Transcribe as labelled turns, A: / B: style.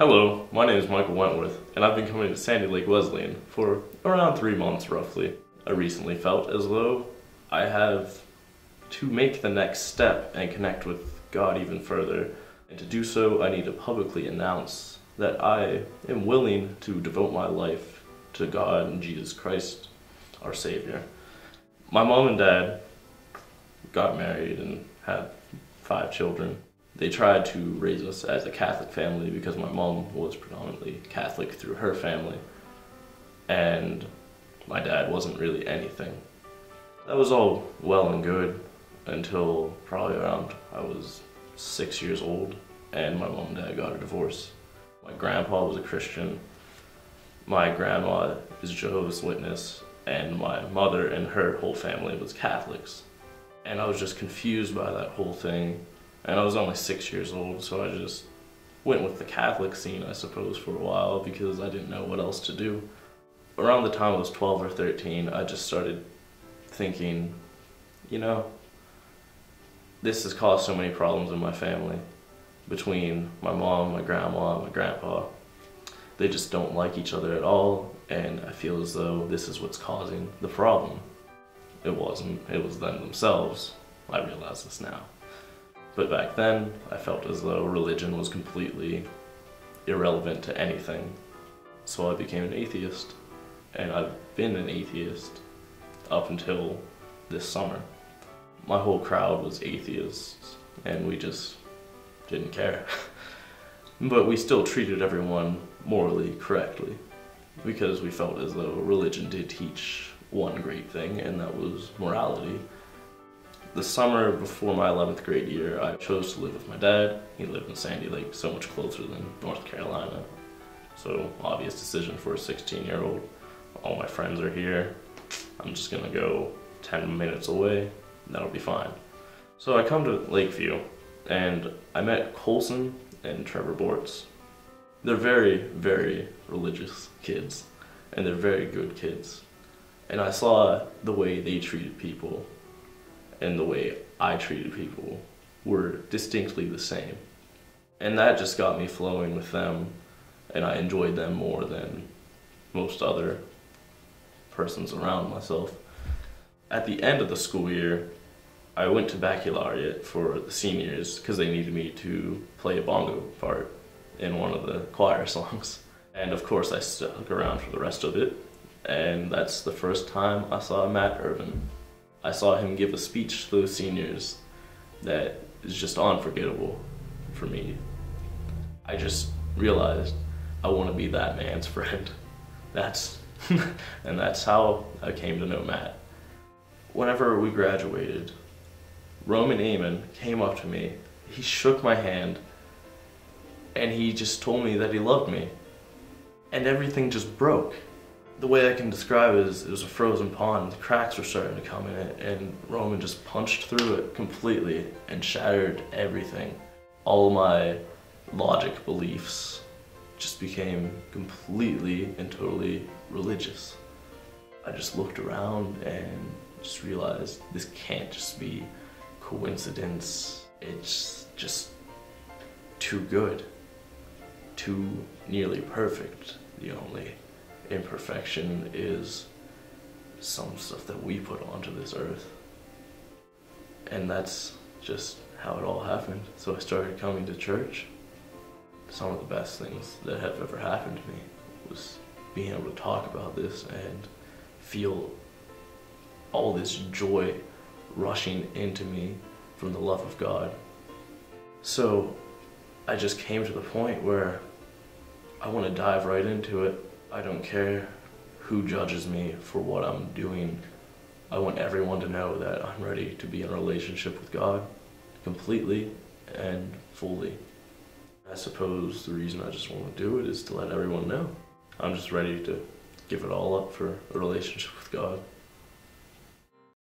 A: Hello, my name is Michael Wentworth, and I've been coming to Sandy Lake Wesleyan for around 3 months roughly. I recently felt as though I have to make the next step and connect with God even further. And to do so, I need to publicly announce that I am willing to devote my life to God and Jesus Christ, our Savior. My mom and dad got married and had 5 children. They tried to raise us as a Catholic family because my mom was predominantly Catholic through her family, and my dad wasn't really anything. That was all well and good until probably around I was 6 years old and my mom and dad got a divorce. My grandpa was a Christian, my grandma is a Jehovah's Witness, and my mother and her whole family was Catholics. And I was just confused by that whole thing. And I was only 6 years old, so I just went with the Catholic scene, I suppose, for a while because I didn't know what else to do. Around the time I was 12 or 13, I just started thinking, you know, this has caused so many problems in my family. Between my mom, my grandma, and my grandpa. They just don't like each other at all, and I feel as though this is what's causing the problem. It wasn't, it was them themselves. I realize this now. But back then, I felt as though religion was completely irrelevant to anything. So I became an atheist, and I've been an atheist up until this summer. My whole crowd was atheists, and we just didn't care. But we still treated everyone morally correctly, because we felt as though religion did teach one great thing, and that was morality. The summer before my 11th grade year, I chose to live with my dad. He lived in Sandy Lake, so much closer than North Carolina. So, obvious decision for a 16-year-old. All my friends are here. I'm just gonna go 10 minutes away, and that'll be fine. So I come to Lakeview, and I met Colson and Trevor Bortz. They're very, very religious kids, and they're very good kids. And I saw the way they treated people and the way I treated people were distinctly the same. And that just got me flowing with them, and I enjoyed them more than most other persons around myself. At the end of the school year, I went to baccalaureate for the seniors because they needed me to play a bongo part in one of the choir songs. And of course I stuck around for the rest of it, and that's the first time I saw Matt Irvin. I saw him give a speech to those seniors that is just unforgettable for me. I just realized I want to be that man's friend. And that's how I came to know Matt. Whenever we graduated, Roman Eamon came up to me, he shook my hand, and he just told me that he loved me. And everything just broke. The way I can describe it is it was a frozen pond. The cracks were starting to come in it, and Roman just punched through it completely and shattered everything. All my logic beliefs just became completely and totally religious. I just looked around and just realized this can't just be coincidence. It's just too good, too nearly perfect. The only imperfection is some stuff that we put onto this earth. And that's just how it all happened. So I started coming to church. Some of the best things that have ever happened to me was being able to talk about this and feel all this joy rushing into me from the love of God. So I just came to the point where I want to dive right into it. I don't care who judges me for what I'm doing. I want everyone to know that I'm ready to be in a relationship with God completely and fully. I suppose the reason I just want to do it is to let everyone know. I'm just ready to give it all up for a relationship with God.